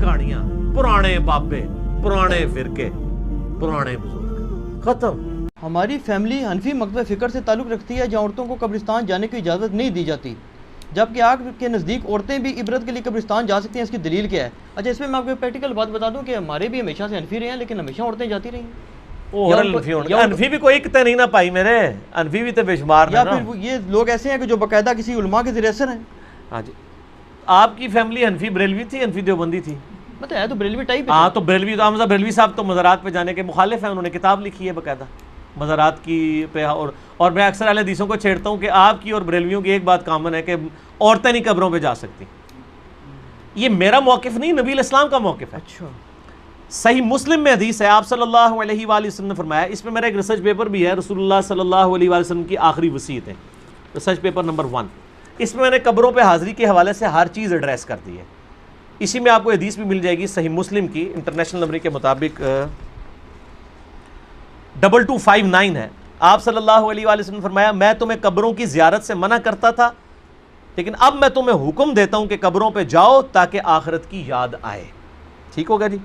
کہانیاں، پرانے بابے، پرانے فرقے، پرانے بزرگ، ختم۔ ہماری فیملی حنفی مکتب فکر سے تعلق رکھتی ہے جہاں عورتوں کو قبرستان جانے کی اجازت نہیں دی جاتی، جبکہ آپ کے نزدیک عورتیں بھی عبرت کے لیے قبرستان جا سکتی ہیں، اس کی دلیل کیا ہے؟ اچھا، اس میں آپ کو پریکٹیکل بات بتا دوں کہ ہمارے بھی ہمیشہ سے حنفی رہے ہیں، لیکن ہمیشہ عورتیں جاتی رہی ہیں۔ انفی بھی کوئی کتے نہیں نہ پائی میرے، انفی بھی تو بے شمار یا پھر یہ لوگ ایسے ہیں کہ جو باقاعدہ کسی علماء کے ذریعے اثر ہیں۔ ہاں جی، آپ کی فیملی حنفی بریلوی تھی، حنفی دیوبندی تھی؟ مطلب ہے تو بریلوی ٹائپ۔ ہاں تو بریلوی، تو حمزہ بریلوی صاحب تو مزارات پہ جانے کے مخالف ہیں، انہوں نے کتاب لکھی ہے باقاعدہ مزارات کی پہ، اور میں اکثر اہل حدیثوں کو چھیڑتا ہوں کہ آپ کی اور بریلویوں کی ایک بات کامن ہے کہ عورتیں نہیں قبروں پہ جا سکتی۔ یہ میرا موقف نہیں، نبی الاسلام کا موقف ہے۔ اچھا، صحیح مسلم میں حدیث ہے، آپ صلی اللہ علیہ وآلہ وسلم نے فرمایا، اس میں میرا ایک ریسرچ پیپر بھی ہے، رسول اللہ صلی اللہ علیہ وآلہ وسلم کی آخری وصیت ہے، ریسرچ پیپر نمبر 1۔ اس میں نے قبروں پہ حاضری کے حوالے سے ہر چیز ایڈریس کر دی ہے۔ اسی میں آپ کو حدیث بھی مل جائے گی صحیح مسلم کی، انٹرنیشنل نمبر کے مطابق 2259 ہے۔ آپ صلی اللہ علیہ وآلہ وسلم نے فرمایا، میں تمہیں قبروں کی زیارت سے منع کرتا تھا، لیکن اب میں تمہیں حکم دیتا ہوں کہ قبروں پہ جاؤ تاکہ آخرت کی یاد آئے۔ ٹھیک ہوگا جی؟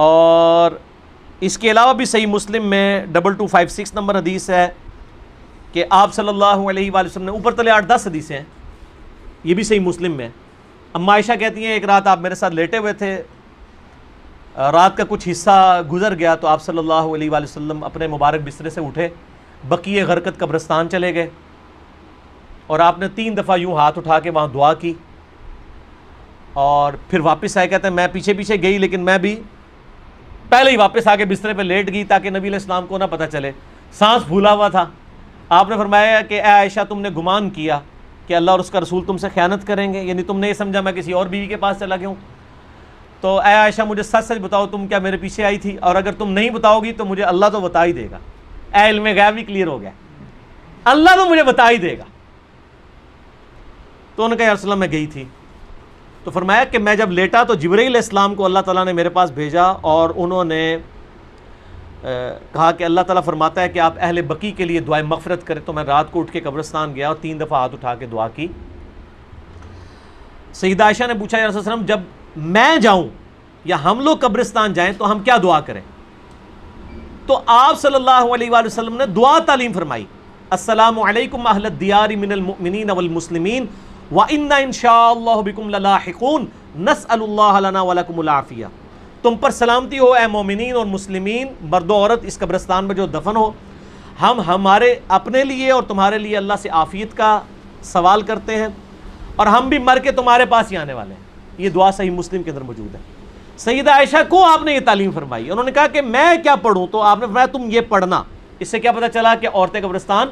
اور اس کے علاوہ بھی صحیح مسلم میں 2256 نمبر حدیث ہے کہ آپ صلی اللہ علیہ وآلہ وسلم نے، اوپر تلے 8-10 حدیثیں ہیں، یہ بھی صحیح مسلم میں۔ اما عائشہ کہتی ہیں ایک رات آپ میرے ساتھ لیٹے ہوئے تھے، رات کا کچھ حصہ گزر گیا تو آپ صلی اللہ علیہ وآلہ وسلم اپنے مبارک بسترے سے اٹھے، بقیع غرقد قبرستان چلے گئے، اور آپ نے 3 دفعہ یوں ہاتھ اٹھا کے وہاں دعا کی، اور پھر واپس آئے۔ کہتے ہیں میں پیچھے پیچھے گئی، لیکن میں بھی پہلے ہی واپس آ کے بسترے پہ لیٹ گئی تاکہ نبی علیہ السلام کو نہ پتہ چلے، سانس پھولا ہوا تھا۔ آپ نے فرمایا کہ اے عائشہ، تم نے گمان کیا کہ اللہ اور اس کا رسول تم سے خیانت کریں گے، یعنی تم نے یہ سمجھا میں کسی اور بیوی کے پاس چلا گیا ہوں، تو اے عائشہ مجھے سچ سچ بتاؤ تم کیا میرے پیچھے آئی تھی، اور اگر تم نہیں بتاؤ گی تو مجھے اللہ تو بتا ہی دے گا۔ اے علم غیب بھی کلیئر ہو گیا، اللہ تو مجھے بتا ہی دے گا۔ تو انہوں نے کہا یا رسول اللہ میں گئی تھی، تو فرمایا کہ میں جب لیٹا تو جبرائیل علیہ السلام کو اللہ تعالیٰ نے میرے پاس بھیجا، اور انہوں نے کہا کہ اللہ تعالیٰ فرماتا ہے کہ آپ اہل بقیع کے لیے دعائے مغفرت کریں، تو میں رات کو اٹھ کے قبرستان گیا اور 3 دفعہ ہاتھ اٹھا کے دعا کی۔ سیدہ عائشہ نے پوچھا یا رسول اللہ جب میں جاؤں یا ہم لوگ قبرستان جائیں تو ہم کیا دعا کریں؟ تو آپ صلی اللہ علیہ وآلہ وسلم نے دعا تعلیم فرمائی، السلام علیکم اہل الدیار من المؤمنین والمسلمین وَإِنَّا إِن شَاءَ اللَّهُ بِكُمْ لَلَاحِقُونَ نَسْأَلُ اللَّهَ لَنَا وَلَكُمُ الْعَافِيَةَ۔ تم پر سلامتی ہو اے مومنین اور مسلمین، مرد و عورت اس قبرستان میں جو دفن ہو، ہم ہمارے اپنے لیے اور تمہارے لیے اللہ سے عافیت کا سوال کرتے ہیں، اور ہم بھی مر کے تمہارے پاس ہی آنے والے ہیں۔ یہ دعا صحیح مسلم کے اندر موجود ہے۔ سیدہ عائشہ کو آپ نے یہ تعلیم فرمائی، انہوں نے کہا کہ میں کیا پڑھوں، تو آپ نے فرمایا تم یہ پڑھنا۔ اس سے کیا پتہ چلا کہ عورتیں قبرستان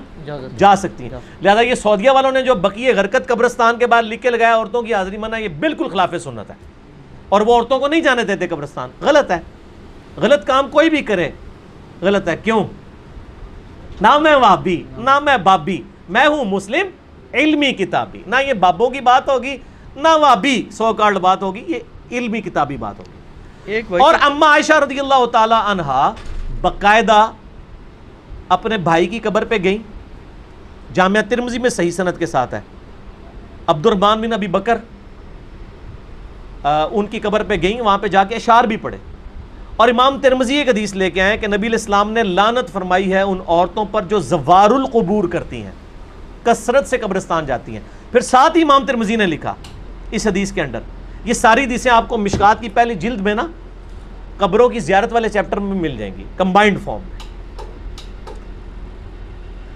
جا سکتی ہیں۔ لہذا یہ سعودیہ والوں نے جو بقیع غرقد قبرستان کے بعد لکھ کے لگایا عورتوں کی حاضری منع، یہ بالکل خلاف سنت ہے، اور وہ عورتوں کو نہیں جانے دیتے قبرستان۔ غلط ہے، غلط کام کوئی بھی کرے غلط ہے۔ کیوں؟ نہ میں وہابی نہ میں بابی، میں ہوں مسلم علمی کتابی، نہ یہ بابوں کی بات ہوگی نہ وہابی سو کارڈ بات ہوگی، یہ علمی کتابی بات ہوگی۔ اور اما عائشہ رضی اللہ تعالی عنہا باقاعدہ اپنے بھائی کی قبر پہ گئیں، جامعہ ترمذی میں صحیح سند کے ساتھ ہے، عبد الرحمن بن ابی بکر ان کی قبر پہ گئیں، وہاں پہ جا کے اشعار بھی پڑھے، اور امام ترمذی ایک حدیث لے کے آئے کہ نبی علیہ السلام نے لعنت فرمائی ہے ان عورتوں پر جو زوار القبور کرتی ہیں، کثرت سے قبرستان جاتی ہیں۔ پھر ساتھ ہی امام ترمذی نے لکھا اس حدیث کے اندر، یہ ساری حدیثیں آپ کو مشکات کی پہلی جلد میں نا قبروں کی زیارت والے چیپٹر میں مل جائیں گی کمبائنڈ فارم میں۔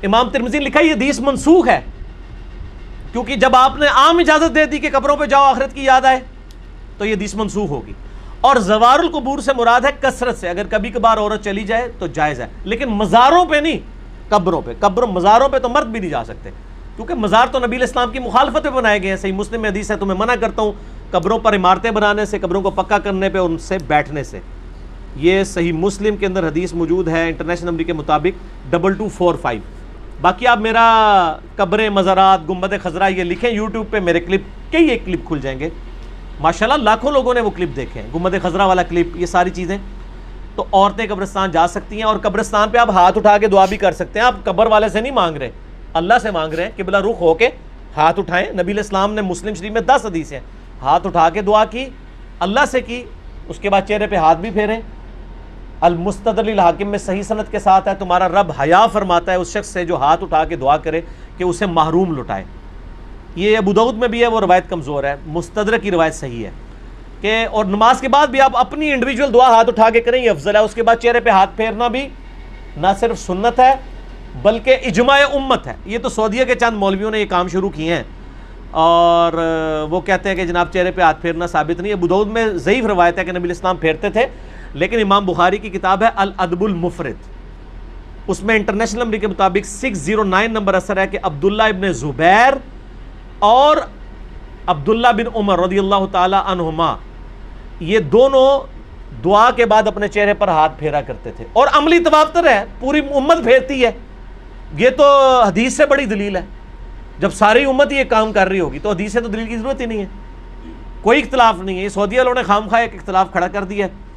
امام ترمذی نے لکھا یہ حدیث منسوخ ہے، کیونکہ جب آپ نے عام اجازت دے دی کہ قبروں پہ جاؤ آخرت کی یاد آئے تو یہ حدیث منسوخ ہوگی۔ اور زوار القبور سے مراد ہے کثرت سے، اگر کبھی کبھار عورت چلی جائے تو جائز ہے، لیکن مزاروں پہ نہیں، قبروں پہ۔ مزاروں پہ تو مرد بھی نہیں جا سکتے، کیونکہ مزار تو نبی علیہ السلام کی مخالفت پہ بنائے گئے ہیں۔ صحیح مسلم میں حدیث ہے، تمہیں منع کرتا ہوں قبروں پر عمارتیں بنانے سے، قبروں کو پکا کرنے پہ، ان سے بیٹھنے سے۔ یہ صحیح مسلم کے اندر حدیث موجود ہے انٹرنیشنل نمبر کے مطابق 2245۔ باقی آپ میرا قبریں، مزارات، گنبد خضرا یہ لکھیں یوٹیوب پہ، میرے کلپ کئی ایک کلپ کھل جائیں گے، ماشاءاللہ لاکھوں لوگوں نے وہ کلپ دیکھے ہیں، گنبد خضرا والا کلپ، یہ ساری چیزیں۔ تو عورتیں قبرستان جا سکتی ہیں، اور قبرستان پہ آپ ہاتھ اٹھا کے دعا بھی کر سکتے ہیں۔ آپ قبر والے سے نہیں مانگ رہے، اللہ سے مانگ رہے ہیں، قبلہ رخ ہو کے ہاتھ اٹھائیں۔ نبی علیہ السلام نے مسلم شریف میں 10 حدیث ہیں، ہاتھ اٹھا کے دعا کی، اللہ سے کی, اس کے بعد چہرے پہ ہاتھ بھی پھیرے. المستدرک للحاکم میں صحیح سند کے ساتھ ہے, تمہارا رب حیا فرماتا ہے اس شخص سے جو ہاتھ اٹھا کے دعا کرے کہ اسے محروم لٹائے. یہ ابو داؤد میں بھی ہے, وہ روایت کمزور ہے. مستدرک کی روایت صحیح ہے کہ, اور نماز کے بعد بھی آپ اپنی انڈیویجول دعا ہاتھ اٹھا کے کریں, یہ افضل ہے. اس کے بعد چہرے پہ ہاتھ پھیرنا بھی نہ صرف سنت ہے بلکہ اجماع امت ہے. یہ تو سعودیہ کے چند مولویوں نے یہ کام شروع کیے ہیں, اور وہ کہتے ہیں کہ جناب چہرے پہ ہاتھ پھیرنا ثابت نہیں ہے. ابو داؤد میں ضعیف روایت ہے کہ نبی الاسلام پھیرتے تھے, لیکن امام بخاری کی کتاب ہے الادب المفرد, اس میں انٹرنیشنل نمبر کے مطابق 609 نمبر اثر ہے کہ عبداللہ ابن زبیر اور عبداللہ بن عمر رضی اللہ تعالی عنہما یہ دونوں دعا کے بعد اپنے چہرے پر ہاتھ پھیرا کرتے تھے. اور عملی تواتر ہے, پوری امت پھیرتی ہے. یہ تو حدیث سے بڑی دلیل ہے. جب ساری امت یہ کام کر رہی ہوگی تو حدیث سے تو دلیل کی ضرورت ہی نہیں ہے, کوئی اختلاف نہیں ہے. یہ سعودیہ والوں نے خام خواہ ایک اختلاف کھڑا کر دیا ہے.